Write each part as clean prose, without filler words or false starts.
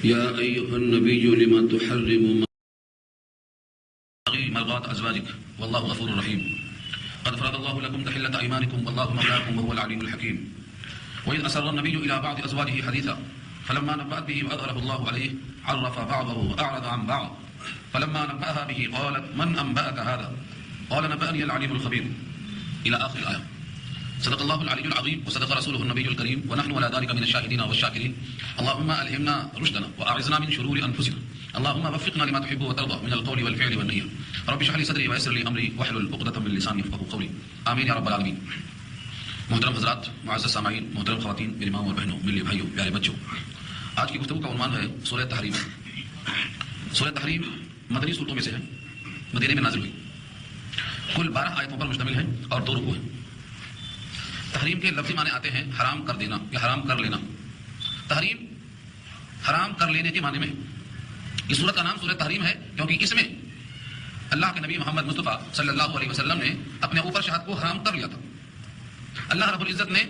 يا أيها النبي لما تحرم مرضات أزواجك والله غفور رحيم قد فرض الله لكم تحلة أيمانكم والله مولاكم وهو العليم الحكيم وإذ أسر النبي إلى بعض أزواجه حديثا فلما نبأت به وأظهره الله عليه عرف بعضه وأعرض عن بعض فلما نبأها به قالت من أنبأك هذا قال نبأني العليم الخبير إلى آخر الآية. صدق الله العلي العظيم وصدق رسوله النبي الكريم ونحن على ذلك من الشاهدين والشاكرين. اللهم ألهمنا رشدنا وأعذنا من شرور أنفسنا. اللهم وفقنا لما تحب وترضى من القول والفعل والنية. رب اشرح لي صدري ويسر لي أمري واحلل عقدة من لساني يفقهوا قولي. آمين يا رب العالمین. محترم حضرات، معزز سامعین، محترم خواتین، میری ماں اور بہنوں، میرے بھائیوں، پیارے بچوں، آج کی گفتگو کا عنوان ہے سورہ تحریم. سورہ تحریم مدنی صورتوں میں سے ہے، مدینے میں نازل ہوئی، کل 12 آیتوں پر مشتمل ہے اور 2 رکوع ہیں. تحریم کے لفظی معنی آتے ہیں حرام کر دینا یا حرام کر لینا. تحریم حرام کر لینے کے معنی میں ہے. اس سورت کا نام سورہ تحریم ہے کیونکہ اس میں اللہ کے نبی محمد مصطفیٰ صلی اللہ علیہ وسلم نے اپنے اوپر شہد کو حرام کر لیا تھا. اللہ رب العزت نے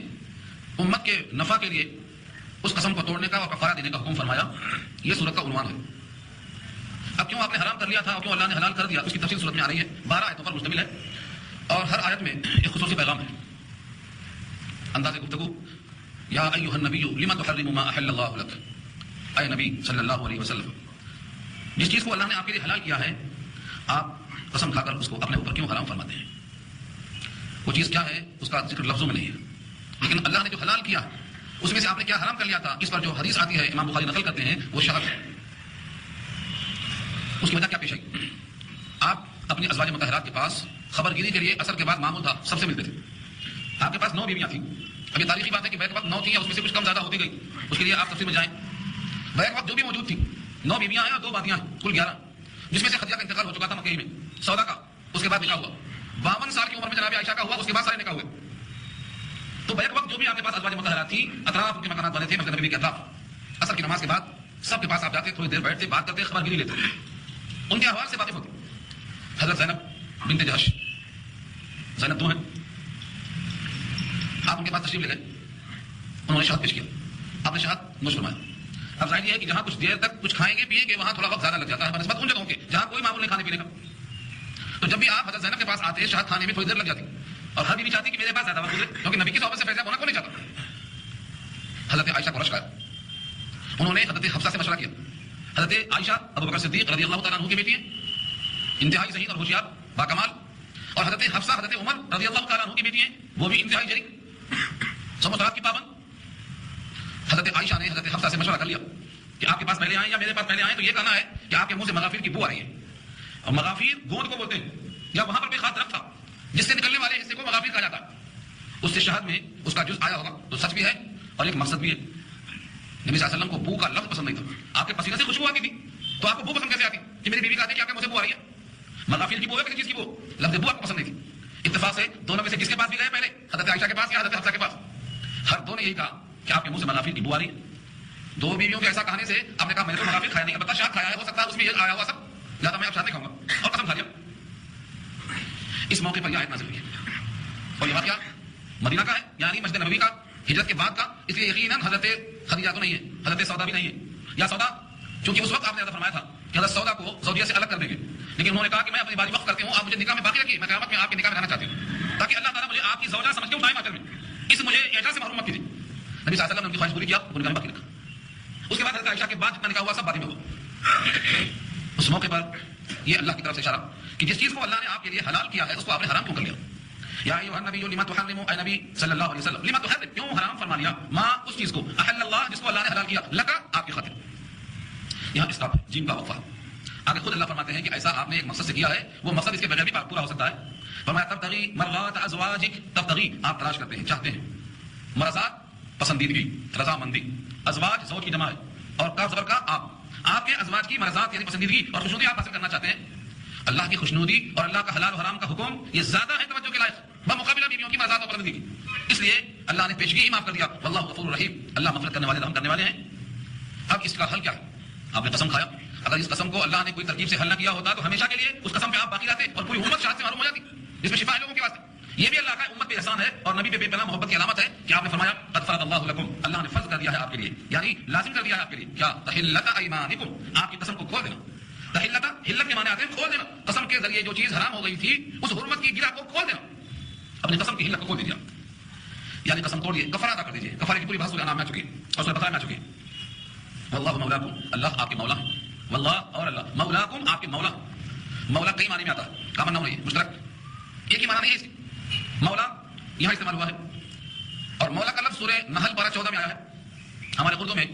امت کے نفع کے لیے اس قسم کو توڑنے کا اور کفارہ دینے کا حکم فرمایا. یہ سورت کا عنوان ہے. اب کیوں آپ نے حرام کر لیا تھا اور کیوں اللہ نے حلال کر دیا، اس کی تفصیل سورت میں آ رہی ہے. 12 آیتوں پر مشتمل ہے اور ہر آیت میں ایک خصوصی پیغام ہے. انداز گفتگو یا ایھا النبی لما تحرم ما احل اللہ لک. اے نبی صلی اللہ علیہ وسلم، جس چیز کو اللہ نے آپ کے لیے حلال کیا ہے آپ قسم کھا کر اس کو اپنے اوپر کیوں حرام فرماتے ہیں؟ وہ چیز کیا ہے اس کا ذکر لفظوں میں نہیں ہے، لیکن اللہ نے جو حلال کیا اس میں سے آپ نے کیا حرام کر لیا تھا، اس پر جو حدیث آتی ہے امام بخاری نقل کرتے ہیں وہ شہد ہے. اس کی وجہ کیا پیش آئی؟ آپ اپنی ازواج مطہرات کے پاس خبر گیری کے لیے اثر کے بعد معمول تھا سب سے ملتے تھے. آپ کے پاس 9 بیویاں تھیں. اب یہ تاریخی بات ہے کہ بیک وقت 9 تھیں یا اس میں سے کچھ کم زیادہ ہوتی گئی، اس کے لیے آپ تفصیل میں جائیں. بیک وقت جو بھی موجود تھیں 9 بیویاں ہیں اور 2 باندیاں ہیں، کل 11، جس میں سے خدیجہ کا انتقال ہو چکا تھا مکہ میں، سودا کا اس کے بعد نکاح ہوا، 52 سال کی عمر میں جناب عائشہ کا ہوا، اس کے بعد سارے نکاح ہوئے. تو بیک وقت جو بھی آپ کے پاس ازواج مطہرات تھی، اطراف کے مکانات والے تھے، مسجد نبوی کے اطراف، اثر کی نماز کے بعد سب کے پاس آپ جاتے، تھوڑی دیر بیٹھتے، بات کرتے، خبر گیری لیتے، ان کے احوال سے واقف ہوتے. حضرت زینب بنت جہش، زینب 2 ہیں، آپ ان کے پاس تشریف لے گئے، انہوں نے شہد پیش کیا، آپ نے شہد نوش فرمایا. اب ظاہر یہ ہے کہ جہاں کچھ دیر تک کچھ کھائیں گے پیئیں گے وہاں تھوڑا وقت زیادہ لگ جاتا ہے بنسبت ان جگہوں کے جہاں کوئی معمول نہیں کھانے پینے کا. تو جب بھی آپ حضرت زینب کے پاس آتے شہد کھانے میں تھوڑی دیر لگ جاتی، اور ہر بیوی چاہتی کہ میرے پاس زیادہ وقت گزرے، کیونکہ نبی کی صحبت سے فیضیاب ہونا کوئی نہیں چاہتا. حضرت عائشہ کو رشک آیا، انہوں نے حضرت حفصہ سے مشورہ کیا. حضرت عائشہ ابو بکر صدیق رضی اللہ تعالیٰ عنہ کی بیٹی ہیں، انتہائی ذہین اور ہوشیار باکمال، اور حضرت حفصہ حضرت عمر رضی اللہ تعالیٰ عنہ کی بیٹی ہیں، وہ بھی انتہائی جری، سب مسلمات کی پابند. حضرت عائشہ نے حضرت حفصہ سے مشورہ کر لیا کہ آپ کے پاس پہلے آئیں یا میرے پاس پہلے آئیں، تو یہ کہنا ہے کہ آپ کے منہ سے مغافیر کی بو آ رہی ہے. اور مغافیر گوند کو بولتے ہیں، یا وہاں پر کوئی خاص درخت تھا جس سے نکلنے والے حصے کو مغافیر کہا جاتا ہے. اس سے شہد میں اس کا جز آیا ہوگا تو سچ بھی ہے اور ایک مقصد بھی ہے. نبی صلی اللہ علیہ وسلم کو بو کا لفظ پسند نہیں تھا. آپ کے پسینے سے خوشبو آتی تھی تو آپ کو بو پسند کیسے آتی کہ میری بیوی کہتے کہ آپ کے منہ سے بو آ رہی ہے؟ مغافیر کی بو ہے کسی چیز کی بو، لفظ بو آپ کو پسند نہیں تھی. اتفاق سے دونوں میں سے کس کے پاس بھی گئے پہلے، حضرت عائشہ کے پاس یا حضرت حفصہ کے پاس؟ ہر دونوں نے یہی کہا کہ آپ کے منہ سے مغافیر کی بو آ رہی ہے. 2 بیویوں کے ایسا کہنے سے آپ نے کہا میں نے تو مغافیر کھایا نہیں، البتہ شہد کھایا ہے، ہو سکتا ہے اس میں یہ آیا ہوا سب، زیادہ میں اب شہد نہیں کھاؤں گا، اور قسم کھا لیا. اس موقع پر یہ آیت نازل ہوئی اور یہ واقعہ مدینہ کا ہے، یعنی مسجد نبوی کا، ہجرت کے بعد کا. اس لیے یقیناً حضرت خدیجہ تو نہیں ہے، حضرت سودا بھی نہیں ہے. یا سودا چونکہ اس وقت آپ نے زیادہ فرمایا تھا کہ حضرت سودا کو زوجیہ سے الگ کر دیں گے، لیکن انہوں نے کہا کہ میں اپنی باری وقت کرتی ہوں، آپ مجھے نکاح میں باقی رکھیے، میں قیامت میں آپ کے نکاح میں رہنا چاہتی ہوں تاکہ اللہ تعالیٰ مجھے آپ کی زوجہ سمجھ کے اٹھائے ماچل میں، اس مجھے اعجاز سے محروم مت کیجیے. نبی صلی اللہ علیہ وسلم نے ان کی خواہش پوری کیا، وہ نکاح میں باقی رکھا. اس کے بعد حضرت عائشہ کے بعد جتنا نکاح ہوا سب بعد میں ہوا. اس موقع پر یہ اللہ کی طرف سے اشارہ کہ جس چیز کو اللہ نے آپ کے لیے حلال کیا ہے اس کو آپ نے حرام کیوں کر لیا. یا ایھا النبی لما تحرم، اے نبی صلی اللہ علیہ وسلم، لما تحرم کیوں حرام فرما لیا، ما اس چیز کو، احل اللہ جس کو اللہ نے حلال کیا، لکا آپ کی خاطر. یہاں اس کا جیم کا وقفہ. آگے خود اللہ فرماتے ہیں کہ ایسا آپ نے ایک مقصد سے کیا ہے، وہ مقصد اس کے بغیر بھی پورا ہو سکتا ہے. فرمایا تبتغی مرضات ازواجک، تبتغی آپ تلاش کرتے ہیں، چاہتے ہیں، مرضات پسندیدگی، رضامندی، ازواج زوج کی جمع ہے اور کاف زبر کا آپ کے ازواج کی مرضات یعنی پسندیدگی اور خوشنودی آپ حاصل کرنا چاہتے ہیں. اللہ کی خوشنودی اور اللہ کا حلال و حرام کا حکم یہ زیادہ ہے توجہ کے لائق بمقابلہ بیویوں کی مرضات اور پسندیدگی. اس لیے اللہ نے پیشگی ہی معاف کر دیا، واللہ غفور رحیم، اللہ مغفرت کرنے والے رحم کرنے والے ہیں. اب اس کا حل کیا ہے؟ آپ نے قسم کھایا، اگر اس قسم کو اللہ نے کوئی ترکیب سے حل نہ کیا ہوتا تو ہمیشہ کے لیے اس قسم پہ آپ باقی رہتے اور پوری امت شہادت سے معلوم ہو جاتی، جس میں شفا ہے لوگوں کے واسطے. یہ بھی اللہ کا امت پہ احسان ہے اور نبی پہ بے پناہ محبت کی علامت ہے کہ آپ نے فرمایا قد فرض اللہ لکم، اللہ نے فرض کر دیا ہے آپ کے لیے، یعنی لازم کر دیا ہے آپ کے لیے کیا؟ تحلۃ ایمانکم، آپ کی قسم کو کھول دینا۔ تحلۃ، حلت کے معنی آتے ہیں کھول دینا، قسم کے ذریعے جو چیز حرام ہو گئی تھی اس حرمت کی گرہ کو کھول دینا، اپنی قسم کی حلت کو کھول دیجیے، یعنی قسم توڑیے، کفارہ ادا کر دیجیے۔ کفارے کی پوری بحث سورہ انعام میں آ چکی ہے اور سورہ بقرہ میں آ چکی ہے۔ واللہ مولاکم، اللہ آپ کے مولا ہے، واللہ اور اللہ مولاکم آپ کے مولا۔ مولا کئی معنی میں آتا ہے، کامن نام نہیں ہے، مشترک، ایک ہی معنی نہیں ہے اس کی۔ مولا یہاں استعمال ہوا ہے اور مولا کا لفظ سورہ نحل پارہ 14 میں آیا ہے۔ ہمارے اردو میں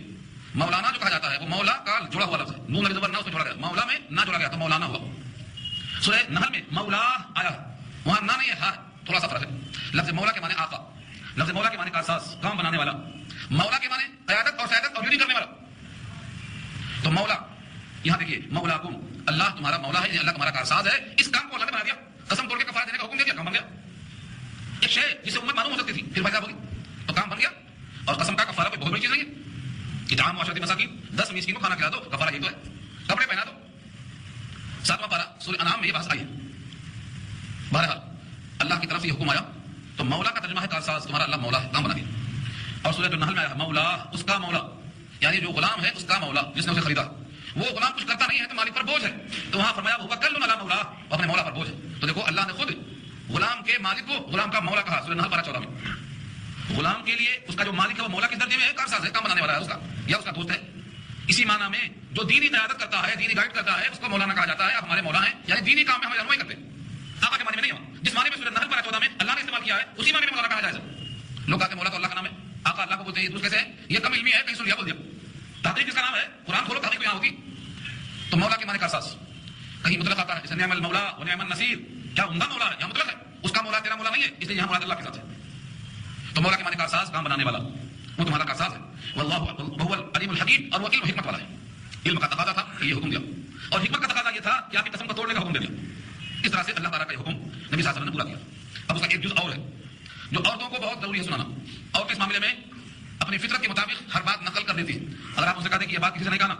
مولانا جو کہا جاتا ہے وہ مولا کا جڑا ہوا لفظ ہے، نون لفظ نہ اس میں جوڑا گیا، مولا میں نہ جوڑا گیا تو مولانا ہوا۔ سورہ نحل میں مولا آیا ہے، وہاں نہ نہیں ہے، ہاں تھوڑا سا فرق ہے۔ لفظ مولا کے معنی آقا، لفظ مولا کے معنی کارساز، کام بنانے والا، مولا کے معنی قیادت اور سیادت اور کرنے والا۔ تو مولا یہاں دیکھیے مولاکم، اللہ تمہارا مولا ہے، اللہ تمہارا کارساز ہے، اس کام کو اللہ نے بنا دیا، قسم توڑ کے کفارہ دینے کا حکم دے دیا، کام بن گیا۔ ایک شے جسے امت معلوم ہو سکتی تھی پھر پیدا ہوگی تو کام بن گیا، اور قسم کا کفارہ کوئی بہت بڑی چیز نہیں ہے۔ اطعام و عشرۃ مساکین، 10 مسکین کو کھانا کھلا دو، کفارہ یہ تو ہے، کپڑے پہنا دو۔ 7واں پارہ سورہ انعام میں یہ بحث آئی ہے۔ بہرحال اللہ کی طرف سے یہ حکم آیا تو مولا کا ترجمہ ہے کارساز، تمہارا اللہ مولا ہے، کام بنا دیا۔ اور سورہ نحل میں آیا مولا، اس کا مولا، یعنی جو غلام ہے اس کا مولا جس نے اسے خریدا، وہ غلام کچھ کرتا نہیں ہے تو مالک پر بوجھ ہے، تو وہاں فرمایا وہ کل علی مولا، اپنے مولا پر بوجھ ہے۔ تو دیکھو اللہ نے خود غلام کے مالک کو غلام کا مولا کہا، سورہ نحل پارہ 14 میں۔ غلام کے لیے اس کا جو مالک ہے وہ مولا کے درجے میں ہے، کارساز ہے، کام بنانے والا ہے اس کا، یا اس کا دوست ہے۔ اسی معنی میں جو دینی قیادت کرتا ہے، دینی گائیڈ کرتا ہے، اس کو مولانا کہا جاتا ہے، آپ ہمارے مولا ہیں، یعنی دینی کام میں ہمیں رہنمائی کرتے ہیں، آقا کے معنی میں نہیں ہوا۔ جس معنی میں سورہ نحل پارہ 14 میں اللہ نے استعمال کیا ہے اسی معنی میں مولانا کہا جائے گا۔ لوگ کہتے ہیں مولا تو اللہ کا نام ہے، آقا اللہ کو بولتے ہیں، یہ دوسرے سے یہ کم علمی ہے، کہیں سن لیا بول دیا۔ تحقیق کس کا نام ہے؟ قرآن کھولو تحقیق یہاں ہوگی۔ تو مولا کے معنی کارساز، کہیں مطلق آتا ہے جیسے نعم المولا و نعم النصیر، کیا عمدہ مولا ہے، یہاں مطلق ہے، اس کا مولا تیرا مولا نہیں ہے، اس لیے یہاں مراد اللہ کے ساتھ ہے۔ تو مولا کے معنی کارساز، کام بنانے والا، وہ تمہارا کارساز ہے۔ واللہ وهو العلیم الحکیم، اور وہ علم حکمت والا ہے۔ علم کا تقاضا تھا کہ یہ حکم دیا، اور حکمت کا تقاضا یہ تھا کہ آپ کی قسم کو توڑنے کا حکم دے دیا۔ اس طرح سے اللہ تعالیٰ کا یہ حکم نبی صلی اللہ علیہ وسلم نے پورا کیا۔ اب اس کا ایک جز اور ہے جو عورتوں کو بہت ضروری ہے سنانا۔ عورتیں اس معاملے میں اپنی فطرت کے مطابق ہر بات نقل کر دیتی ہے۔ اگر آپ ان سے کہتے ہیں کہ یہ بات کسی سے نہیں کہنا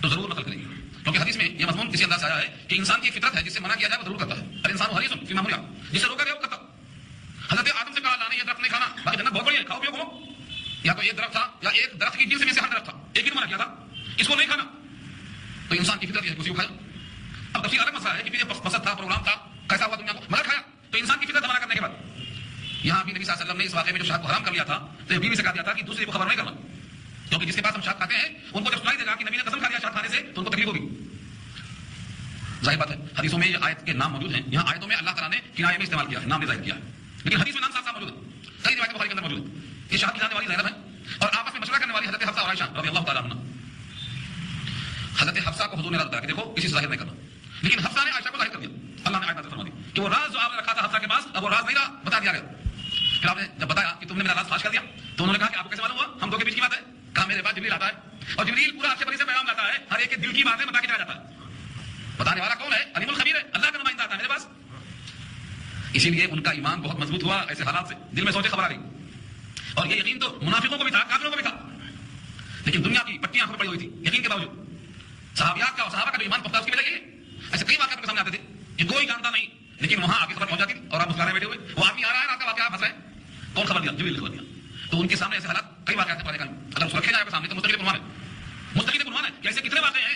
تو ضرور نقل کریں گے، کیونکہ حدیث میں یہ مضمون کسی انداز سے آیا ہے کہ انسان کی فطرت ہے، جس سے منع کیا جائے وہ ضرور کرتا ہے۔ الانسان حریص فیما منع، جسے روکا گیا وہ کرتا۔ حضرت آدم سے کہا اللہ نے یہ درخت نہیں کھانا، باقی جنت بہت بڑی ہے، کھاؤ پیو گھومو۔ یا تو ایک درخت تھا یا ایک درخت کی جنس میں سے ہر درخت تھا، ایک ہی منع کیا تھا، اس کو نہیں کھانا، تو انسان کی فطرت یہ ہے کسی کو کھایا۔ اب تفصیل الگ مسئلہ ہے کہ یہ پسند تھا، پروگرام تھا، کیسا ہوا دنیا کو مگر کھایا، تو انسان کی فطرت منع کرنے کے بعد یہاں بھی نبی صلی اللہ علیہ وسلم نے اس واقعے میں جو شہد کو حرام کر لیا تھا تو یہ بیوی سے کہا دیا تھا کہ دوسرے کو خبر نہیں کرنا، کیونکہ جس کے پاس ہم شہد کھاتے ہیں ان کو جب سنائی دے گا کہ نبی نے قسم کھا دیا شہد کھانے سے تو ان کو تکلیف ہوگی۔ ظاہر بات ہے حدیثوں میں یہ آیت کے نام موجود ہیں، یہاں آیتوں میں اللہ تعالیٰ نے کنایے میں استعمال کیا ہے، نام نے ظاہر کیا ہے، لیکن حدیث میں نام صاف صاف موجود ہے، کئی روایتیں بخاری کے اندر موجود ہے کہ شہد پلانے والی زینب ہے اور آپس میں مشورہ کرنے والی حضرت حفصہ اور عائشہ رضی اللہ تعالیٰ عنہ۔ حضرت حفصہ کو حضور نے رد کیا کہ دیکھو کسی سے ظاہر نہیں کرنا، لیکن حفصہ نے عائشہ کو ظاہر کر دیا۔ اللہ نے آیت نازل فرما دی کہ وہ راز جو آپ نے رکھا تھا حفصہ کے پاس اب وہ راز نہیں رہا، بتا دیا گیا۔ پھر آپ نے جب بتایا کہ تم نے میرا راز فاش کر دیا تو انہوں نے کہا کہ آپ کو کیسے معلوم ہوا؟ ہم دو کے بیچ کی بات ہے۔ کہا میرے پاس جبریل آتا ہے اور جبریل پورا اچھے بری سے پیغام لاتا ہے، ہر ایک کے دل کی باتیں بتا کے چلا جاتا ہے۔ بتانے والا کون ہے؟ علیم الخبیر ہے، اللہ کا نمائندہ آتا ہے میرے پاس۔ اسی لیے ان کا ایمان بہت مضبوط ہوا ایسے حالات سے، دل میں سوچے خبر آ گئی، اور یہ یقین تو منافقوں کو بھی تھا، کافروں کو بھی تھا، لیکن دنیا کی پٹیاں آنکھوں پر پڑی ہوئی تھی یقین کے باوجود۔ صحابیات کا اور صحابہ کا جو ایمان پختہ اس کی وجہ یہ ہے۔ ایسے کئی واقعات کے سامنے آتے تھے کہ کوئی جانتا نہیں، لیکن وہاں آگے خبر پہنچ جاتی اور آپ مسکرانے بیٹھے ہوئے، وہ آدمی آ رہا ہے رات کا واقعہ پھنسا ہے، کون خبر دیا؟ جبریل نے خبر دیا۔ تو ان کے سامنے ایسے حالات کئی واقعات ہیں، اگر اس کو رکھے جائے سامنے تو مستقل عنوان ہے، مستقل عنوان ہے کہ ایسے کتنے واقعے ہیں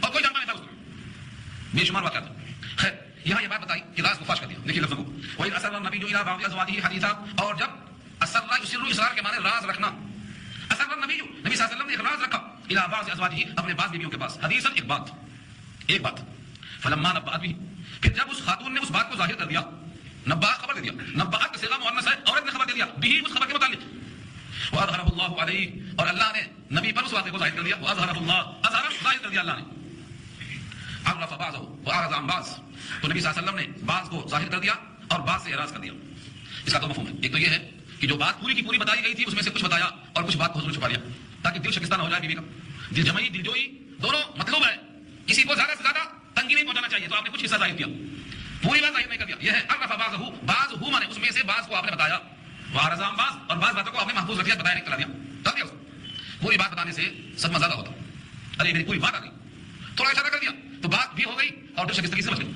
اور کوئی جانتا نہیں تھا اس کو، بے شمار واقعات ہیں۔ خیر یہاں یہ بات بتائی کہ راز کو فاش کر دیا، دیکھیے لفظوں کو، وَإِذْ أَسَرَّ النَّبِيُّ إِلَىٰ بَعْضِ أَزْوَاجِهِ حَدِيثًا، اور جب اسرا یسر اصرار کے معنی راز رکھنا، اسرا النبی نبی صلی اللہ علیہ وسلم نے ایک راز رکھا إِلَىٰ بَعْضِ أَزْوَاجِهِ اپنے بعض بیویوں کے پاس، حدیثاً ایک بات، فلما نبأت به پھر جب اس خاتون نے اس بات کو ظاہر کر دیا، نبأ خبر دے دیا، نبأت کا صیغہ مؤنث ہے، عورت نے خبر دے دیا، به اس خبر کے متعلق، وأظهره الله علیہ اور اللہ نے نبی پر اس واقعے کو ظاہر کر دیا، وأظهره الله اظہر ظاہر کر دیا اللہ نے، عرف بعضه وأعرض عن بعض، تو نبی صلی اللہ علیہ وسلم نے بعض کو ظاہر کر دیا اور بعض سے اعراض کر دیا۔ اس کا دو مفہوم ہے، ایک تو یہ ہے کہ جو بات پوری کی پوری بتائی گئی تھی اس میں سے کچھ بتایا اور کچھ بات کو حضور نے چھپا لیا تاکہ دل شکستہ نہ ہو جائے بیوی کا، دل جمعی دل جوئی دونوں مطلوب ہے، کسی کو زیادہ سے زیادہ تنگی نہیں پہنچانا چاہیے، تو آپ نے کچھ حصہ ظاہر کیا، پوری بات ظاہر نہیں کر دیا۔ یہ ہے عرف بعضه بعضه مانے اس میں سے بعض کو آپ نے بتایا، وأعرض عن بعض اور بعض باتوں کو آپ نے محفوظ رکھ دیا، بتایا نہیں، کرا دیا، کر دیا اس کو۔ پوری بات بتانے سے صدمہ زیادہ ہوتا، ارے میری پوری بات آ گئی، تھوڑا اشارہ کر دیا تو بات بھی ہو گئی اور دل شکستگی سے بچ گئی۔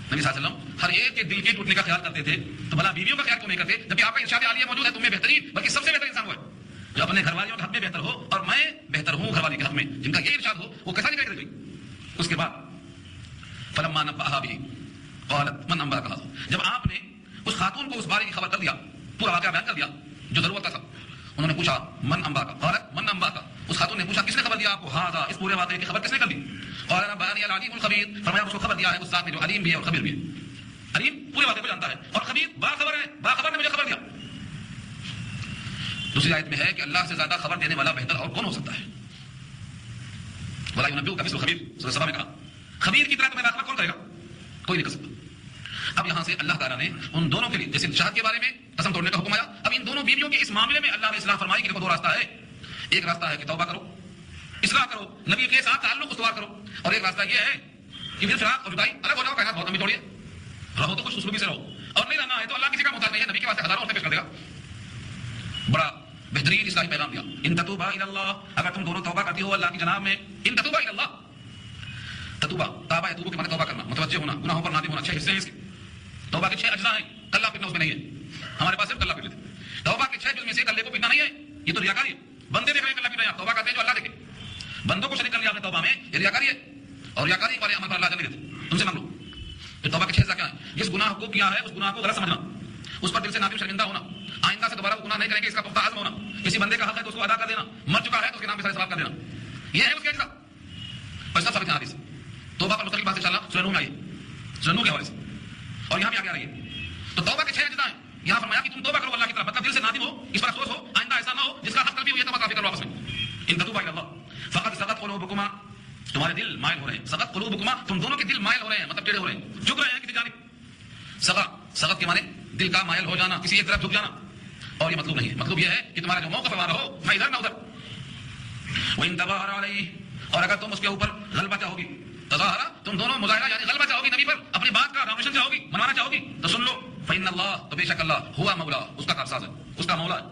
نبی صلی اللہ علیہ وسلم ہر ایک کے دل کے ٹوٹنے کا خیال کرتے تھے، تو بھلا بیویوں کا خیال کیوں نہیں کرتے؟ جبکہ آپ کا ارشاد عالیہ موجود ہے تم میں بہترین بلکہ سب سے بہتر انسان وہ ہے جو اپنے گھر والیوں کے حق میں بہتر ہو، اور میں بہتر ہوں گھر والی کے حق میں، جن کا یہ ارشاد ہو وہ کیسا نہیں بہتر گئی۔ اس کے بعد فلما نبأها به قالت من انبأك هذا، جب آپ نے اس خاتون کو اس بارے کی خبر کر دیا، پورا واقعہ بیان کر دیا جو ضرورت تھا سب، انہوں نے پوچھا من انبأك، قالت من انبأك، اس خاتون نے پوچھا کس نے خبر دیا آپ کو، هذا، اس پورے واقعے کی خبر کس نے کر دی؟ قال نبأني العليم الخبير، فرمایا اس کو خبر دیا ہے اس ذات نے جو علیم بھی ہے اور خبیر بھی ہے، علیم پورے واقعے کو جانتا ہے اور خبیر باخبر ہے، باخبر نے مجھے خبر دیا۔ دوسری آیت میں ہے کہ اللہ سے زیادہ خبر دینے والا بہتر اور کون ہو سکتا ہے؟ ولا ينبئك مثل خبیر، سورہ سبا میں کہا خبیر کی طرح تمہیں باخبر کون کرے گا؟ کوئی نہیں کر سکتا۔ اب یہاں سے اللہ تعالیٰ نے ان دونوں کے لیے جیسے شہد کے بارے میں قسم توڑنے کا حکم آیا، اب ان دونوں بیویوں کے اس معاملے میں اللہ نے اصلاح فرمائی کہ دیکھو دو راستہ ہے، ایک راستہ ہے کہ توبہ کرو، اصلاح کرو، نبی کے ساتھ تعلق استوار کرو، اور ایک راستہ یہ ہے کہ پھر فراق اور جدائی، الگ ہو جاؤ، کائنات بہت لمبی چوڑی ہے، رہو تو کچھ اسلوبی سے رہو، اور نہیں رہنا ہے تو اللہ کسی کا محتاج نہیں ہے، نبی کے واسطے ہزاروں عورتیں پیش کر دے گا۔ بڑا بہترین اصلاحی پیغام دیا، ان تتوبا الی اللہ، اگر تم دونوں توبہ کرتی ہو اللہ کی جناب میں، ان تتوبا الی اللہ، تتوبہ تابہ یتوبہ کے معنی توبہ کرنا، متوجہ ہونا، گناہوں پر نادم ہونا، 6 حصے ہیں اس کے، توبہ کے 6 اجزاء ہیں، کلہ پیٹنا اس میں نہیں ہے، ہمارے پاس صرف کلہ پیٹ لیتے، توبہ کے 6 جز میں سے کلے کو پیٹنا نہیں ہے، یہ تو ریاکاری ہے، بندے دیکھ رہے ہیں کلہ پیٹ رہے ہیں، توبہ کرتے ہیں جو اللہ دیکھے، بندوں کو شریک کر لیا آپ نے توبہ میں، یہ ریاکاری ہے، اور ریاکاری والے عمل پر اللہ جلدی دیتے، تم سے مانگ لو۔ تو توبہ کے 6 اجزاء کیا ہیں؟ جس گناہ کو کیا ہے اس گناہ کو غلط سمجھنا، اس پر دل سے نادم شرمندہ ہونا، آئندہ سے دوبارہ وہ گناہ نہیں کریں گے اس کا پختہ عزم ہونا، کسی بندے کا حق ہے تو اس کو ادا کر دینا، مر چکا ہے تو اس کے نام پہ سارے ثواب کر دینا، یہ ہے اس کے اجزاء، اور اس کا ثابت ہے حدیث۔ توبہ پر مستقل بات انشاءاللہ سورہ نوح میں آئی ہے، سورہ نوح کے حوالے سے، اور یہاں بھی آگے آ رہی ہے۔ تو توبہ کے 6 اجزاء ہیں، یہاں فرمایا کہ تم توبہ کرو اللہ کی طرف، مطلب دل سے نادم ہو، اس پر افسوس ہو، آئندہ ایسا نہ ہو جس کا حق کبھی ہوئی ہے تو معافی کرو آپس میں، ان تتوبا الی اللہ فقد سقط قلوبکما، تمہارے دل مائل ہو رہے ہیں، سقط قلوبکما، تم دونوں کے دل مائل ہو رہے ہیں، مطلب ٹیڑھے ہو رہے ہیں، جھک رہے ہیں کسی جانب، سقط کے معنی دل کا مائل ہو جانا، کسی ایک طرف جھک جانا، اور یہ مطلب نہیں ہے، مطلب یہ ہے کہ تمہارا جو موقف ہے وہاں رہو، میں ادھر نہ ادھر۔ وَإِن تَظَاهَرَ عَلَيْهِ، اور اگر تم اس کے اوپر غلبہ چاہو گی، تظاہرہ تم دونوں مظاہرہ یعنی غلبہ چاہو گی نبی پر، اپنی بات کا ڈومینیشن چاہو گی، منوانا چاہو گی، تو سن لو فإن اللہ، تو بے شک اللہ ہوا مولا، اس کا کارساز ہے، اس کا مولا ہے،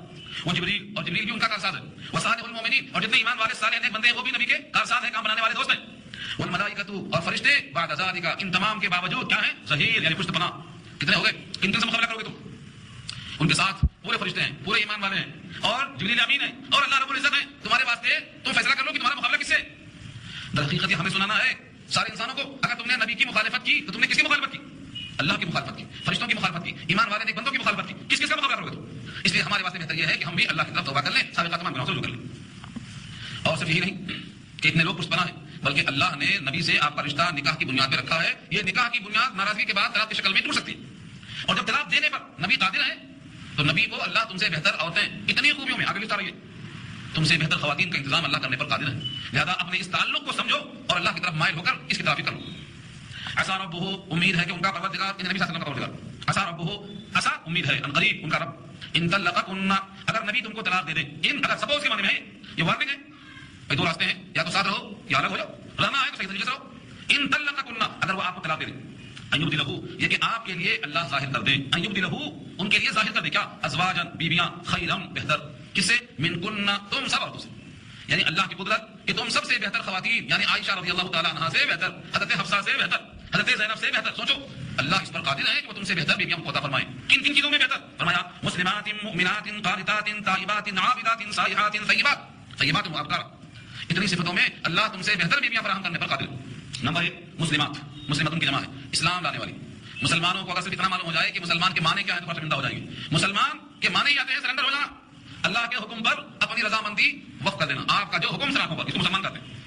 وہ جبریل، اور جبریل بھی ان کا کارساز ہے، وصالح المؤمنین، اور جتنے ایمان والے صالح نیک بندے ہیں وہ بھی نبی کے کارساز ہیں، کام بنانے والے دوست ہیں، والملائکۃ، اور فرشتے، بعد ذالک، ان تمام کے باوجود کیا ہیں؟ ظہیر یعنی پشت پناہ، کتنے ہو گئے؟ کن سے مقابلہ کرو گے تم؟ ان کے ساتھ پورے فرشتے ہیں، پورے ایمان والے ہیں، اور جبریل امین ہیں، اور اللہ رب العزت ہے، تمہارے واسطے تم فیصلہ کر لو کہ تمہارا مقابلہ کس سے؟ در حقیقت یہ ہمیں سنانا ہے سارے انسانوں کو، اگر تم نے نبی کی مخالفت کی تو تم نے کس کی مخالفت کی؟ اللہ کی مخالفت کی، فرشتوں کی مخالفت کی، ایمان والے نیک بندوں کی مخالفت کی، کس کا مقابلہ کرو گے تم؟ اس لیے ہمارے واسطے بہتر یہ ہے کہ ہم بھی اللہ کی طرف توبہ کر لیں، سابقہ تمام گناہوں سے رجوع کر لیں، اور صرف یہی نہیں کہ اتنے لوگ پشت پناہ ہیں، بلکہ اللہ نے نبی سے آپ کا رشتہ نکاح کی بنیاد پہ رکھا ہے، یہ نکاح کی بنیاد ناراضگی کے بعد طلاق کی شکل میں ٹوٹ سکتی ہے، اور جب طلاق دینے پر نبی قادر ہیں تو نبی کو اللہ تم سے بہتر عورتیں اتنی خوبیوں میں آگے لکھتا رہی ہے، تم سے بہتر خواتین کا انتظام اللہ کرنے پر قادر ہے، لہذا اپنے اس تعلق کو سمجھو اور اللہ کی طرف مائل ہو کر اس کی تعریف کرو۔ عسیٰ ربہ، امید ہے کہ ان کا پروردگار، ان نبی صلی اللہ علیہ وسلم کا پروردگار، عسیٰ ربہ، عسیٰ امید ہے، ان قریب ان کا رب، ان طلقکن، اگر نبی تم کو طلاق دے دے، ان اگر سپوز کے معنی میں ہے، یہ وارننگ ہے، دو راستے ہیں، یا تو ساتھ رہو یا الگ ہو جاؤ، رہنا ہے تو صحیح طریقے سے رہو، ان طلقکن، اگر وہ آپ کو طلاق دے دے، ان یبدلہ، یہ کہ آپ کے لیے اللہ ظاہر کر دے، ان یبدلہ، ان کے لیے ظاہر کر دے کیا؟ ازواجا، بیویاں، خیرن، بہتر، کس سے؟ من کن، تم سب عورتوں سے، یعنی اللہ کی قدرت کہ تم سب سے بہتر خواتین، یعنی عائشہ رضی اللہ تعالیٰ عنہا سے بہتر، حضرت حفصہ سے بہتر، حضرت زینب سے بہتر، سوچو اللہ اس پر قادر ہے کہ وہ تم سے بہتر بیویوں کو عطا فرمائے، کن کن چیزوں میں بہتر؟ فرمایا مسلمات، مؤمنات، قانتات، تائبات، عابدات، سائحات، طیبات و ابکار، اتنی صفتوں میں اللہ تم سے بہتر بیویاں فراہم کرنے پر قادر ہے۔ نمبر 1 مسلمات، مسلمات کی جمع ہے اسلام لانے والی، مسلمانوں کو اگر صرف اتنا معلوم ہو جائے کہ مسلمان کے معنی کیا ہے تو شرمندہ ہو جائیں گے، مسلمان کے معنی ہی آتے ہیں سرنڈر ہو جانا، اللہ کے حکم پر اپنی رضامندی وقف کر دینا، آپ کا جو حکم سراخوں پر، اس کو مسلمان کہتے ہیں،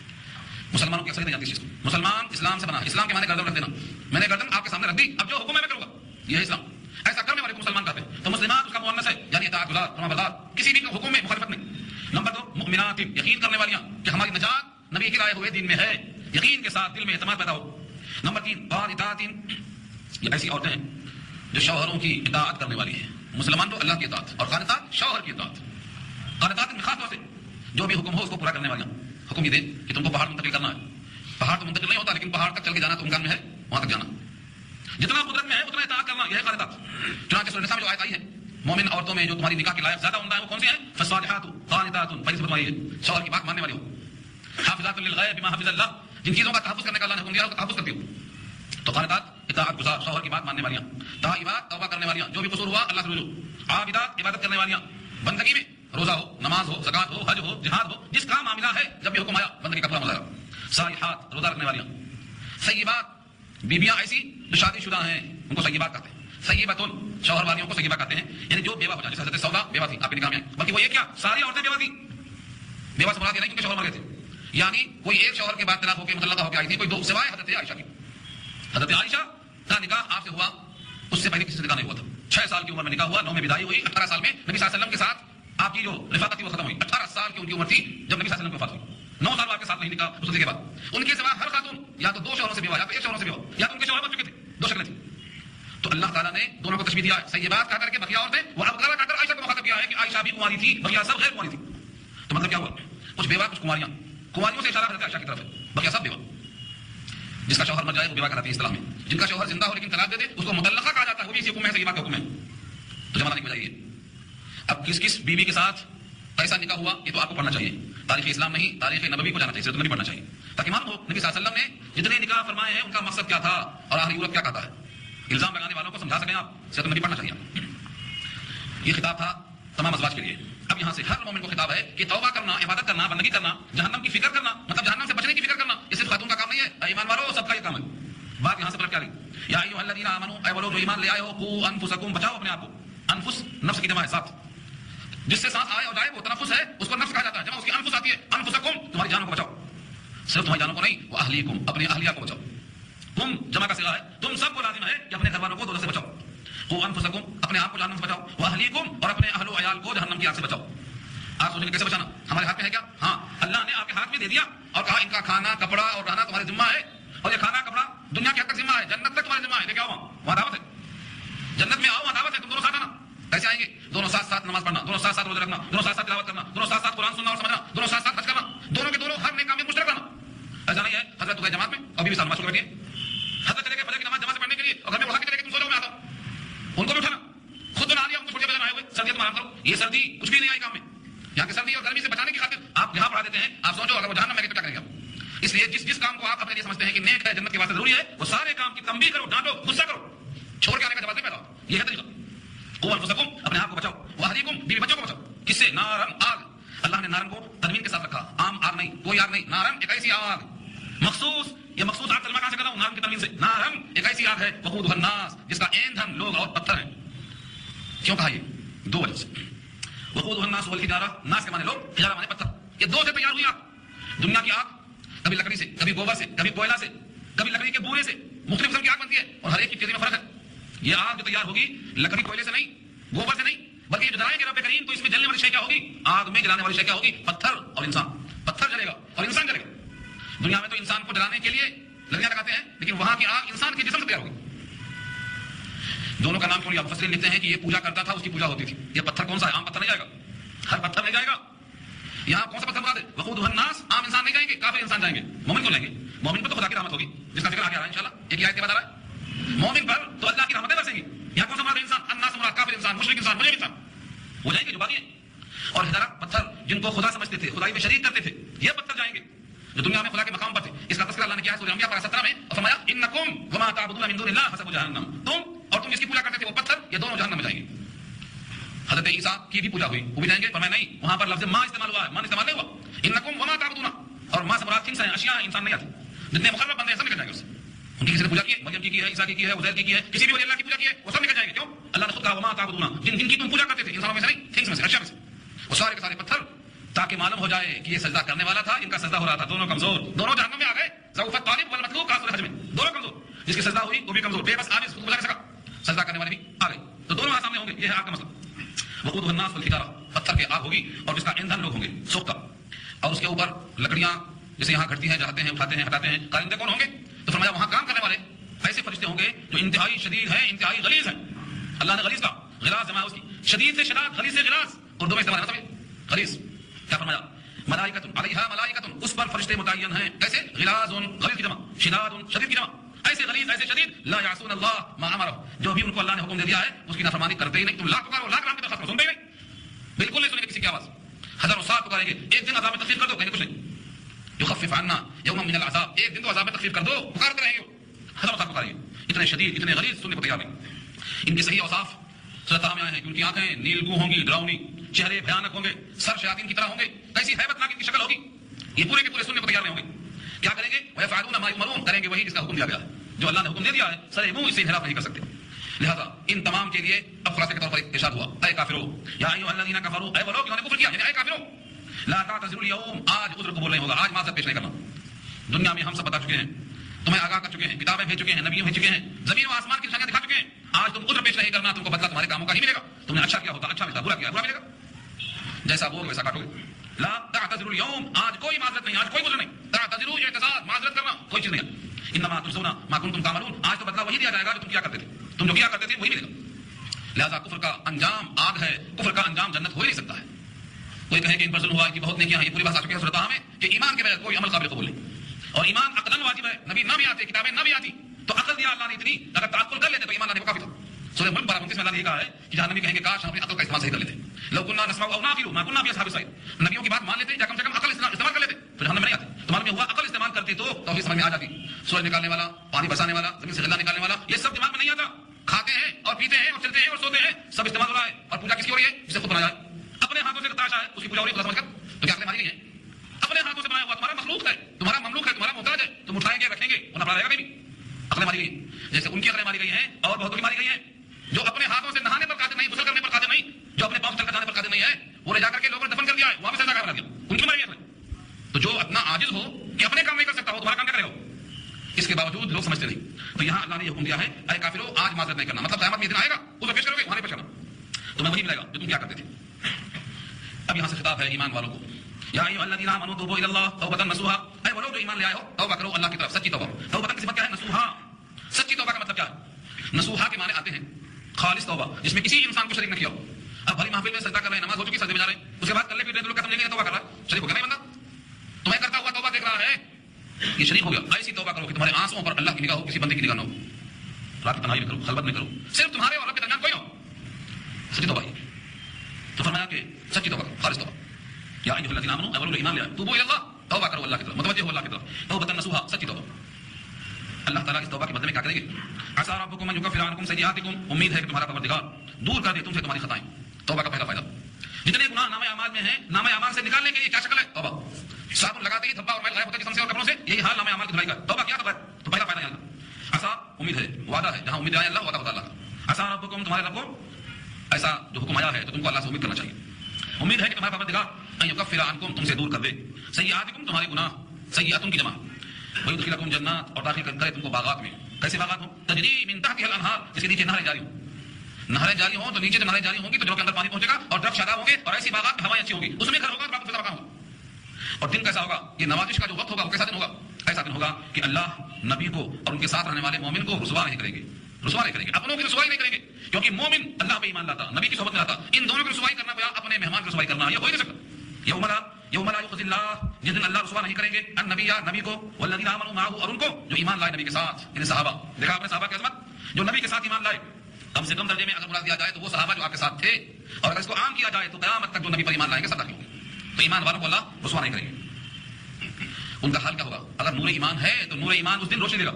مسلمانوں کی اکثریت نہیں جانتی اس چیز کو، مسلمان اسلام سے بنا ہے، اسلام کے معنی گردن رکھ دینا، میں نے گردن آپ کے سامنے رکھ دی، اب جو حکم ہے میں کروں گا، یہ ہے اسلام، ایسا کرنے والے کو مسلمان کہتے ہیں، تو مسلمان اس کا مؤنث ہے، یعنی اطاعت گزار، فرمانبردار، کسی بھی حکم میں مخالفت نہیں۔ نمبر 2 مؤمنات، یقین کرنے والیاں کہ ہماری نجات نبی کے لائے ہوئے دین میں ہے، یقین کے ساتھ دل میں اعتماد پیدا ہو۔ نمبر 3 قانتات، یہ ایسی عورتیں ہیں جو شوہروں کی اطاعت کرنے والی ہیں، مسلمان تو اللہ کی اطاعت، اور قانتات شوہر کی اطاعت، قانتات میں خاص طور سے جو بھی حکم ہو اس کو پورا کرنے والیاں، حکم یہ دے کہ تم کو پہاڑ منتقل کرنا ہے، پہاڑ تو منتقل نہیں ہوتا لیکن پہاڑ تک چل کے جانا تم میں ہے، وہاں تک جانا، جتنا قدرت میں ہے اتنا اطاعت کرنا، یہ ہے قانتات۔ چنانچہ سورہ نساء میں جو آیت آئی ہے مومن عورتوں میں جو تمہاری نکاح کے لائق زیادہ عمدہ ہیں وہ کون سی ہیں؟ فالصالحات قانتات، پہلی صفت تمہاری ہے شوہر کی بات ماننے والی ہو، حافظات للغیب بما حفظ اللہ، جن چیزوں کا تحفظ کرنے کا اللہ نے حکم دیا اس کا تحفظ کرتی ہو، تو قانتات اطاعت گزار شوہر کی بات ماننے والیاں، تائبات توبہ کرنے والیاں، جو بھی قصور ہوا اللہ سے رجوع، عابدات عبادت کرنے والیاں، بندگی میں روزہ ہو، نماز ہو، زکات ہو، حج ہو، جہاد ہو، جس کا معاملہ ہے جب بھی حکم آیا بندگی کا پورا مظاہرہ، صالحات روزہ رکھنے والیاں، سیبات بیویاں ایسی جو شادی شدہ ہیں ان کو سیبات کہتے ہیں، سیبتن شوہر والیوں کو سیبہ کہتے ہیں، یعنی جو بیوہ ہو جائے، جیسے حضرت سودا بیوہ تھی آپ کے نکاح میں، بلکہ وہ یہ کیا ساری عورتیں بیوہ تھی، بیوہ سے مراد یہ نہیں کیونکہ شوہر مر گئے تھے، یعنی کوئی ایک شوہر کے بعد طلاق ہو کے مطلقہ ہو کے آئی تھی، کوئی دو سوائے حضرت عائشہ کی، حضرت عائشہ کا نکاح آپ سے ہوا، اس سے پہلے کسی سے نکاح نہیں ہوا تھا، 6 سال کی عمر میں نکاح ہوا، 9 میں بدائی ہوئی، 18 سال میں نبی صلی اللہ علیہ وسلم کے ساتھ آپ کی جو رفاقت تھی وہ ختم ہوئی، 18 سال کی ان کی عمر تھی جب نبی صلی اللہ علیہ وسلم کی وفات ہوئی، 9 سال آپ کے ساتھ نہیں نکاح اس کے بعد، ان کے سوا ہر خاتون یا تو 2 شوہروں سے بیوہ یا تو 1 شوہر سے بیوہ یا تو ان کے شوہر بن چکے تھے، 2 شکلیں تھیں، تو اللہ تعالیٰ نے دونوں کو تشبیہ دیا ہے، سیبات کہا کر کے بقیہ عورتیں، وہ ابکارا کہا کر عائشہ کو مخاطب کیا ہے کہ عائشہ بھی کنواری تھی، بقیہ سب غیر کنواری تھی، تو مطلب کیا ہوا کچھ بیوہ کچھ کنواریاں، کنواریوں سے اشارہ حضرت عائشہ کی طرف ہے، بقیہ سب بیوہ، جس کا شوہر مر جائے وہ بیوہ کہلاتی ہے اصطلاح میں، جن کا شوہر زندہ ہو لیکن طلاق دے دے اس کو مطلقہ کہا جاتا ہے، وہ بھی اسی حکم میں ہے، سیبہ کا حکم ہے، تو جمع نہیں بجائیے۔ اب کس کس بیوی کے ساتھ ایسا نکاح ہوا یہ تو آپ کو پڑھنا چاہیے، تاریخ اسلام نہیں تاریخ نبوی کو جانا چاہیے، سیرت نبوی پڑھنا چاہیے تاکہ معلوم ہو نبی صلی اللہ علیہ وسلم نے جتنے نکاح فرمائے ہیں ان کا مقصد کیا تھا اور آخری عورت کیا کہتا ہے، الزام لگانے والوں کو سمجھا سکیں آپ، سیرت نبوی پڑھنا چاہیے۔ یہ خطاب تھا تمام ازواج کے لیے، اب یہاں سے ہر مومن کو خطاب ہے کہ توبہ کرنا، عبادت کرنا، بندگی کرنا، جہنم کی فکر کرنا، مطلب جہنم سے بچنے کی فکر کرنا، یہ صرف خاتون کا کام نہیں ہے، ایمان والو سب کا یہ کام ہے۔ بات یہاں سے پلٹ کیا گئی، یا ایھا الذین آمنوا، اے وہ لوگ جو ایمان لے آئے ہو، قوا انفسکم، بچاؤ اپنے آپ کو، انفس نفس کی جمع ہے ساتھ، جس سے سانس آئے اور جائے وہ تنفس ہے، اس کو نفس کہا جاتا ہے، جب اس کی انفس آتی ہے، انفسکم تمہاری جانوں کو بچاؤ، صرف تمہاری جانوں کو نہیں، وہ اہلیکم اپنی اہلیہ کو بچاؤ، تم جمع کا صیغہ ہے، تم سب کو لازم ہے کہ اپنے گھر والوں کو دوزخ سے بچاؤ، قوا انفسکم اپنے آپ کو جہنم سے بچاؤ، واہلیکم اور اپنے اہل و عیال کو جہنم کی آگ سے بچاؤ۔ آپ سوچیں گے کیسے بچانا، ہمارے ہاتھ میں ہے کیا؟ ہاں اللہ نے آپ کے ہاتھ میں دے دیا اور کہا ان کا کھانا کپڑا اور رہنا تمہارے ذمہ ہے، اور یہ کھانا کپڑا دنیا کے حد تک ذمہ ہے، جنت تک تمہارے ذمہ ہے، لیکن آؤ وہاں دعوت ہے، جنت میں آؤ وہاں دعوت ہے، تم دونوں ساتھ آنا، کیسے آئیں گے؟ دونوں ساتھ ساتھ نماز پڑھنا، دونوں ساتھ ساتھ روزہ رکھنا، دونوں ساتھ ساتھ تلاوت کرنا، دونوں ساتھ ساتھ قرآن سننا اور سمجھنا، دونوں ساتھ ساتھ حج کرنا، دونوں کے دونوں ہر نیک کام میں مشترک رہنا۔ ایسا نہیں ہے حضرت گئے جماعت میں اور بیوی ساتھ نماز پڑھ کے بیٹھی ہے، حضرت چلے گئے فجر کی نماز جماعت سے پڑھنے کے لیے اور گھر میں اٹھا کے چلے گئے، تم سو جاؤ میں آتا ہوں، ان کو بھی اٹھانا، خود تو نہ لیا، ان کو چھوڑ کے بجن آئے ہوئے، سردی تم آرام کرو، یہ سردی کچھ بھی نہیں آئی کام میں، یہاں کی سردی اور گرمی سے بچانے کی خاطر آپ یہاں پڑھا دیتے ہیں، آپ سوچو اگر وہ جہنم میں گئے تو کیا کریں گے آپ؟ اس لیے جس کام کو آپ اپنے لیے سمجھتے ہیں کہ نیک ہے، جنت کے واسطے ضروری ہے، وہ سارے کام کی تنبیہ کرو، ڈانٹو، غصہ کرو، چھوڑ کے آنے کا جواز نہیں پیدا ہوتا، یہ ہے طریقہ۔ قوا انفسکم اپنے آپ کو بچاؤ، واہلیکم بیوی بچوں کو بچاؤ، کس سے؟ نارن آگ، اللہ نے نارن کو تنوین کے ساتھ رکھا، عام آگ نہیں، کوئی آگ نہیں، نارن ایک ایسی آگ مخصوص، یہ مخصوص آگ ترجمہ کہاں سے کر رہا ہوں؟ نارن کی تنوین سے، نارن ایک ایسی آگ ہے وقودھا الناس جس کا ایندھن لوگ اور پتھر ہیں۔ کیوں کہا یہ؟ 2 وجہ سے، وقودھا الناس والحجارہ، ناس کے معنی لوگ، حجارہ معنی پتھر، یہ 2 سے تیار ہوئی آگ، دنیا کی آگ کبھی لکڑی سے، کبھی گوبر سے، کبھی کوئلہ سے، کبھی لکڑی کے بورے سے، مختلف قسم کی آگ بنتی ہے اور ہر ایک کی تیزی میں فرق ہے۔ یہ آگ جو تیار ہوگی لکڑی کوئلے سے نہیں، گوبر سے نہیں، بلکہ جو جلائیں گے رب کریم تو اس میں جلنے والی شے کیا ہوگی؟ آگ میں جلانے والی شے کیا ہوگی؟ پتھر اور انسان، پتھر جلے گا اور انسان جلے گا۔ دنیا میں تو انسان کو جلانے کے لیے لکڑیاں لگاتے ہیں، لیکن وہاں کی آگ انسان کے جسم سے تیار ہوگی۔ دونوں کا نام کیوں لیا؟ مفسرین لکھتے ہیں کہ یہ پوجا کرتا تھا، اس کی پوجا ہوتی تھی۔ یہ پتھر کون سا ہے؟ عام پتھر نہیں جائے گا، ہر پتھر نہیں جائے گا، یہاں کون سا پتھر مراد ہے؟ وقودھا الناس، عام انسان نہیں جائیں گے، کافر انسان جائیں گے، مومن کو لیں گے، مومن پر تو خدا کی رحمت ہوگی، جس کا ذکر آگے آ رہا ہے انشاءاللہ، ایک آیت کے بعد آ رہا ہے، مومن پر تو اللہ کی رحمتیں برسیں گی۔ یہاں کون سا مراد ہے؟ انسان، الناس مراد کافر انسان، مشرک انسان، مجرم انسان، وہ جائیں گے جو باغی ہیں۔ اور حجارہ پتھر جن کو خدا سمجھتے تھے، خدائی میں شریک کرتے تھے، یہ پتھر جائیں گے جو دنیا میں خدا کے مقام پر تھے۔ اس کا تذکرہ اللہ نے کیا ہے سورہ انبیاء 17 میں، اور فرمایا انکم وما تعبدون من دون اللہ حسب جہنم، تم اور تم جس کی پوجا کرتے تھے وہ پتھر، یہ دونوں جہنم میں جائیں گے۔ حضرت عیسیٰ کی بھی پوجا ہوئی، وہ بھی جائیں گے، فرمایا نہیں، وہاں پر لفظ ماں استعمال ہوا ہے، مان استعمال نہیں ہوا، انکم وما تعبدون، اور ماں سے مراد تھنگس ہیں، اشیاء، انسان نہیں آتی، جتنے مقرب بندے ہیں سب نکل جائیں گے اس سے۔ ان کی کسی نے پوجا کی ہے، مریم کی ہے، عیسیٰ کی ہے، عزیر کی ہے، کسی بھی ولی اللہ کی پوجا کی ہے، وہ سب نکل جائیں گے۔ کیوں؟ اللہ نے خود کہا وما تعبدون، جن کی تم پوجا کرتے تھے، انسانوں میں سے نہیں، تھنگس میں سے، اشیاء میں سے، وہ سارے کے سارے پتھر، تاکہ معلوم ہو جائے کہ یہ سجدہ کرنے والا تھا، ان کا سجدہ ہو رہا تھا، دونوں کمزور، دونوں جہنم میں آ گئے، ضعف الطالب والمطلوب کا سورہ حج میں، دونوں کمزور، جس کی سجدہ ہوئی وہ بھی کمزور، بے بس عاجز، خود بلا نہیں سکا، سجدہ کرنے والے بھی آ گئے، تو دونوں سامنے ہوں گے، یہ ہے آگ کا مسئلہ۔ وقودھا الناس والحجارہ، پتھر کے آگ ہوگی اور جس کا ایندھن لوگ ہوں گے، سوختہ، اور اس کے اوپر لکڑیاں جیسے یہاں گھٹتی ہیں، جاتے ہیں، اٹھاتے ہیں، ہٹاتے ہیں، کارندے کون ہوں گے؟ تو فرمایا وہاں کام کرنے والے ایسے فرشتے ہوں گے جو انتہائی شدید ہیں، انتہائی غلیظ ہیں۔ اللہ نے غلیظ کا، غلاظ جمع ہے اس کی، شدید سے شداد، غلیظ سے غلاظ، اردو میں استعمال ہے سب غلیظ۔ کیا فرمایا؟ ملائکۃ علیہا ملائکۃ، اس پر فرشتے متعین ہیں، کیسے؟ غلاظ غلیظ کی جمع، شداد شدید کی جمع، ایسے غلیظ ایسے شدید، لا یعصون اللہ ما امرہ، جو بھی ان کو اللہ نے حکم دے دیا ہے اس کی نافرمانی کرتے ہی نہیں۔ تم لاکھ پکارو، لاکھ رام کی درخواست کرو، سنتے ہی نہیں، بالکل نہیں سنیں گے کسی کی آواز، ہزاروں سال پکاریں گے، ایک دن عذاب میں تخفیف کر دو، کہیں کچھ نہیں، یخفف عنا یوما من العذاب، ایک دن تو عذاب میں تخفیف کر دو، پکارتے رہیں گے، ہزاروں سال پکاریں گے۔ اتنے شدید اتنے غلیظ سننے کو تیار نہیں. ان کے صحیح اوصاف سورۃ میں آئے ہیں کہ ان کی آنکھیں نیلگوں ہوں گی ڈراؤنی, چہرے بھیانک ہوں گے, سر شیاطین کی طرح ہوں گے, کیسی ہیبت ناک ان کی شکل ہوگی. یہ پورے کے پورے سننے کو تیار نہیں ہوں گے. کیا کریں گے؟ وَيَفْعَلُونَ مَا يُؤْمَرُونَ, کریں گے وہی جس کا حکم دیا گیا ہے. جو اللہ نے حکم دے دیا ہے سر منہ اس سے انحراف نہیں کر سکتے. لہذا ان تمام کے لیے اب خلاصے کے طور پر ارشاد ہوا, اے کافرو یا ایھا الذین کفروا, اے وہ لوگ جنہوں نے کفر کیا, یعنی اے کافرو لا تعتذروا اليوم, آج عذر قبول نہیں ہوگا, آج معذرت پیش نہیں کرنا. دنیا میں ہم سب بتا چکے ہیں, تمہیں آگاہ کر چکے ہیں, کتابیں بھیج چکے ہیں, نبیوں بھیج چکے ہیں, زمین و آسمان کی نشانیاں دکھا چکے ہیں. آج تم عذر پیش نہیں کرنا, تم کو بدلہ تمہارے کاموں کا ہی ملے گا. تم نے اچھا کیا ہوگا اچھا ملتا, برا کیا برا ملے گا. جیسا بولو ویسا کاٹو گے. لا تعتذروا اليوم, آج کوئی معذرت نہیں, آج کوئی عذر نہیں. تعتذروا اعتذار, معذرت کرنا, کوئی چیز نہیں. انما تجزون ما کنتم تعملون, آج تو بدلہ وہی دیا جائے گا جو تم کیا کرتے تھے. تم جو کیا کرتے تھے وہی ملے گا. لہذا کفر کا انجام آگ ہے, کفر کا انجام جنت ہو ہی نہیں سکتا ہے. کوئی کہے کہ ان پر ظلم ہوا, ان کی بہت نیکیاں ہیں, یہ پوری بات آ چکی ہے سورۃ میں کہ ایمان کے بغیر کوئی عمل قابل قبول نہیں. اور ایمان عقلاً واجب ہے, نبی نہ بھی آتے, کتابیں نہ بھی آتی, تو عقل دیا اللہ نے اتنی, اگر تعقل کر لیتے تو ایمان لانے کو کافی تھا. سورہ ملک 29 میں اللہ نے یہ کہا ہے کہ جہاں نبی کہیں گے کاش ہم اپنی عقل کا استعمال صحیح کر لیتے, لو كنا نسمع او نعقل ما كنا في اصحاب السعير, نبیوں کی بات مان لیتے یا کم سے کم عقل استعمال کر لیتے تو جہنم میں نہیں آتے. تمہارے میں ہوا عقل استعمال کرتے تو توحید سمجھ میں آ جاتی. سورج نکالنے والا, پانی برسانے والا, زمین سے غلہ نکالنے والا, یہ سب دماغ میں نہیں آتا. کھاتے ہیں اور پیتے ہیں اور چلتے ہیں اور سوتے ہیں, سب استعمال ہو رہا ہے. اور پوجا کس کی ہو رہی ہے؟ جسے خود بنایا ہے, اپنے ہاتھوں سے تراشا ہے, اس کی پوجا ہو رہی ہے خدا سمجھ کر. تو کیا ہماری نہیں ہے؟ اپنے ہاتھوں سے بنایا ہوا تمہارا مخلوق ہے, تمہارا مملوک ہے, تمہارا محتاج ہے, تم اٹھائیں گے رکھیں گے, ورنہ پڑا رہے گا. نہیں عقلیں ماری گئی جیسے ان کی عقلیں ماری گئی ہیں, اور بہتوں کی ماری گئی ہیں. جو اپنے ہاتھوں سے نہانے پر قادر نہیں, غسل کرنے پر قادر نہیں, جو اپنے پاؤں چل کر جانے پر قادر نہیں ہے, وہ لے جا کر کے لوگوں نے دفن کر دیا ہے, وہاں پہ سجدہ کرا دیا, ان کی ماری گئی. تو جو اتنا عاجز ہو کہ اپنے کام نہیں کر سکتا ہو, تمہارا کام کیا کرے گا؟ اس کے باوجود لوگ سمجھتے نہیں. تو یہاں اللہ نے یہ حکم دیا ہے, اے کافرو آج معذرت نہیں کرنا, مطلب قیامت میں دن آئے گا, اس پیش کرو گے, وہاں نہیں پیش کرنا, تمہیں وہی ملے گا جو تم کیا کرتے تھے. اب یہاں سے خطاب ہے ایمان والوں کو, یا ایھا الذین آمنوا توبوا الی اللہ توبۃ نصوحا, اے وہ لوگ جو ایمان لے آئے ہو توبہ کرو اللہ کی طرف, سچی توبہ. توبہ کی صفت کیا ہے؟ نصوحا. سچی توبہ کا مطلب کیا ہے؟ نصوحا کے معنی آتے ہیں خالص توبہ, جس میں کسی انسان کو شریک نہ کیا ہو. اب بھری محفل میں سجدہ کر رہے ہیں, نماز ہو چکی, سجدے میں جا رہے ہیں, اس کے بعد کلے پیٹ رہے ہیں, قسم لے کے توبہ کر رہا ہے, شریک ہو گیا نہیں بندہ. تمہیں کرتا ہوا توبہ دیکھ رہا ہے, یہ شریک ہو گیا. ایسی توبہ کرو کہ تمہارے آنسوں پر اللہ کی نگاہ ہو, کسی بندے کی نگاہ نہ ہو. رات کی تنہائی میں کرو, خلوت میں کرو, صرف تمہارے اور رب کے درمیان کوئی نہ ہو. سچی توبہ. تو فرمایا کہ سچی توبہ, خالص توبہ. یا ایھا الذین آمنوا, اے وہ لوگ ایمان لے آئے, توبوا الی اللہ, توبہ کرو اللہ کی طرف, متوجہ ہو اللہ کی طرف, توبۃ نصوحا, سچی توبہ. اللہ تعالیٰ اس توبہ کے بدلے میں کیا کریں گے؟ عسیٰ ربکم ان یکفر عنکم سیئاتکم, امید ہے کہ تمہارا پروردگار دور کر دے تم سے تمہاری خطائیں. توبہ کا پہلا فائدہ, جتنے گناہ نامہ اعمال میں ہیں, نامہ اعمال سے نکالنے کے لیے کیا شکل ہے؟ توبہ. صابن لگاتے ہی دھبا اور میل غائب ہوتا ہے جسم سے اور کپڑوں سے, یہی حال نامہ اعمال کی دھلائی کا. توبہ کیا تو پہلا فائدہ یہاں عسیٰ, امید ہے, وعدہ ہے, جہاں امید آئے اللہ وعدہ ہوتا اللہ کا. عسیٰ ربکم, تمہارے رب کو ایسا جو حکم آیا ہے تو تم کو اللہ سے امید کرنا چاہیے. امید ہے کہ تمہارا پروردگار ان یکفر عنکم, تم سے دور کر دے, سیئاتکم, تمہارے گناہ, سیئاتن کی جمع, ویدخلکم جنات, اور داخل کرے تم کو باغات میں. کیسے باغات ہوں؟ تجری من تحتها الانہار, جس کے نیچے نہریں جاری ہوں. نہریں جاری ہوں تو نیچے جو نہریں جاری ہوں گی تو جو کے اندر پانی پہنچے گا, اور درخت شاداب ہوں گے, اور ایسی باغات میں ہوائیں اچھی ہوں گی, اس میں گھر ہوگا, باغ فضا ہوگا. اور دن کیسا ہوگا؟ یہ نوازش کا جو وقت ہوگا وہ کیسا دن ہوگا؟ ایسا دن ہوگا کہ اللہ نبی کو اور ان کے ساتھ رہنے والے مومن کو رسوا نہیں کریں گے, رسوا نہیں کریں گے, اپنوں کی رسوائی نہیں کریں گے, کیونکہ مومن اللہ پہ ایمان لاتا, نبی کی صحبت میں لاتا. ان دونوں کی رسوائی کرنا گویا اپنے مہمان کی رسوائی کرنا, یہ ہو ہی نہیں سکتا. یوم لا یخزی اللہ, جس دن اللہ رسوا نہیں کریں گے النبی, نبی کو, والذین آمنوا معه, اور ان کو جو ایمان لائے نبی کے ساتھ, یعنی صحابہ. دیکھا آپ نے صحابہ کی عظمت, جو نبی کے ساتھ ایمان لائے. کم سے کم درجے میں اگر مراد دیا جائے تو وہ صحابہ جو آپ کے ساتھ تھے, اور اگر اس کو عام کیا جائے تو قیامت تک جو نبی پر ایمان لائیں گے سب ہوں گے. تو ایمان والوں کو اللہ رسوا نہیں کریں گے. ان کا حال کیا ہوگا؟ اگر نور ایمان ہے تو نور ایمان اس دن روشنی دے گا.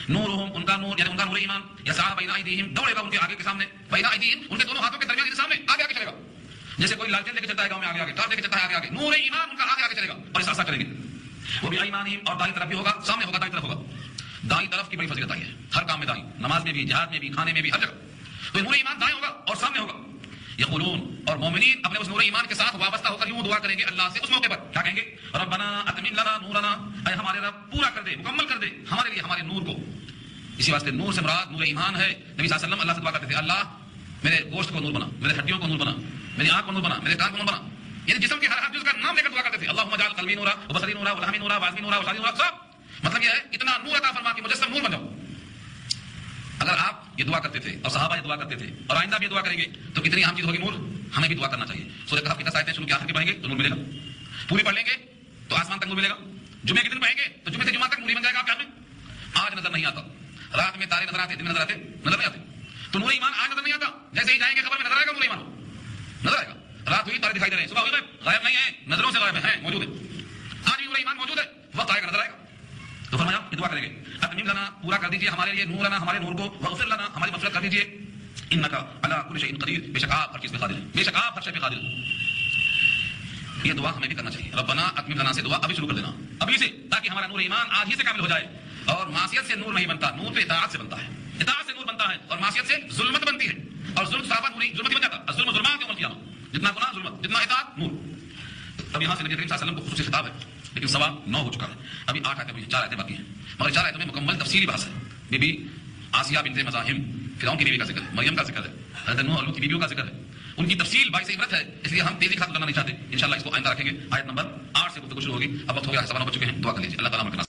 نورہم, ان کا نور, یعنی ان کا نور ایمان, یسعی بین ایدیہم, دوڑے گا ان کے آگے کے سامنے, بین ایدیہم, ان کے دونوں ہاتھوں کے درمیان, سامنے آگے آگے چلے گا. جیسے کوئی لالٹین لے کے چلتا ہے گاؤں میں آگے آگے, ٹارچ لے کے چلتا ہے آگے آگے, نور ایمان ان کا آگے آگے چلے گا اور اس ایسا کریں گے. وہ بھی ایمانہم, اور دائیں طرف بھی ہوگا, سامنے ہوگا, دائیں طرف ہوگا. دائیں طرف کی بڑی فضیلت آئی ہے, ہر کام میں دائیں, نماز میں بھی, جہاد میں بھی, کھانے میں بھی, ہر جگہ. تو نور ایمان دائیں ہوگا اور سامنے ہوگا. یقولون, اور مومنین اپنے اس نور ایمان کے ساتھ وابستہ ہو کر یوں دعا کریں گے اللہ سے اس موقع پر, کیا کہیں گے؟ ربنا اتمم لنا نورنا, اے ہمارے رب پورا کر دے, مکمل کر دے ہمارے لیے ہمارے نور کو. اسی واسطے نور سے مراد نور ایمان ہے. نبی صلی اللہ علیہ وسلم اللہ سے دعا کرتے تھے, اللہ میرے گوشت کو نور بنا, میرے ہڈیوں کو نور بنا, میری آنکھ کو نور بنا, میرے کان کو نور بنا, یعنی جسم کے ہر جز کا نام لے کر دعا کرتے تھے. اللہم اجعل قلبی نورا وبصری نورا ولحمی نورا وعظمی نورا وشعری نورا. سب مطلب یہ ہے اتنا نور عطا فرما کہ مجسم نور بن جاؤ. اگر آپ یہ دعا کرتے تھے اور صحابہ یہ دعا کرتے تھے اور آئندہ بھی دعا کریں گے تو کتنی اہم چیز ہوگی نور. ہمیں بھی دعا کرنا چاہیے. سورہ کہف کی 10 آیتیں شروع کی آخر کی پڑھیں گے تو نور ملے گا, پوری پڑھ لیں گے تو آسمان تک نور ملے گا. جمعے کے دن پڑھیں گے تو جمعے سے جمعہ تک نور بن جائے گا. آپ کے ہمیں آج نظر نہیں آتا, رات میں تارے نظر آتے, دن میں نظر آتے, نظر نہیں آتے. تو نور ایمان آج نظر نہیں آتا, جیسے ہی جائیں گے خبر میں نظر آئے گا, نور ایمان نظر آئے گا. رات ہوئی تارے دکھائی دے رہے ہیں, صبح ہوئی غائب نہیں ہے, نظروں سے غائب ہیں, موجود ہے. آج بھی نور ایمان موجود ہے, وقت آئے گا نظر آئے گا. تو فرمایا یہ دعا کریں گے اتمم لنا پورا کر دیجیے ہمارے لیے نورنا ہمارے نور کو واغفر لنا ہماری مغفرت کر دیجیے انکا علی کل شیء قدیر بے شک آپ ہر چیز پہ قادر ہیں بے شک آپ ہر شے پہ قادر ہیں. یہ دعا ہمیں بھی کرنا چاہیے. ربنا اتمم لنا سے دعا ابھی شروع کر دینا ابھی سے تاکہ ہمارا نور ایمان آج ہی سے کامل ہو جائے. اور معصیت سے نور نہیں بنتا, نور تو اطاعت سے بنتا ہے, اطاعت سے نور بنتا ہے اور معصیت سے ظلمت بنتی ہے. اور ظلم صحابہ نوری ظلمت بن جاتا, الظلم ظلمات یوم القیامہ, جتنا گناہ ظلمت جتنا اطاعت نور. اب یہاں سے نبی کریم صلی اللہ علیہ وسلم کو خصوصی خطاب ہے لیکن 9:15 ہو چکا ہے. ابھی 8 آیتیں 4 آیتیں باقی ہیں مگر 4 آیتوں میں مکمل تفصیلی بحث ہے. بی بی آسیہ بنت مزاحم فرعون کی بیوی کا ذکر ہے, مریم کا ذکر ہے, حضرت نوح اور لوط کی بیویوں کا ذکر ہے. ان کی تفصیل باعث عبرت ہے, اس لیے ہم تیزی کے ساتھ گزرنا نہیں چاہتے. انشاءاللہ اس کو آئندہ رکھیں گے. آیت نمبر 8 سے گفتگو شروع ہوگی. اب وقت ہو گیا ہے, 9:15 بج چکے ہیں. دعا کر لیجیے اللہ تعالیٰ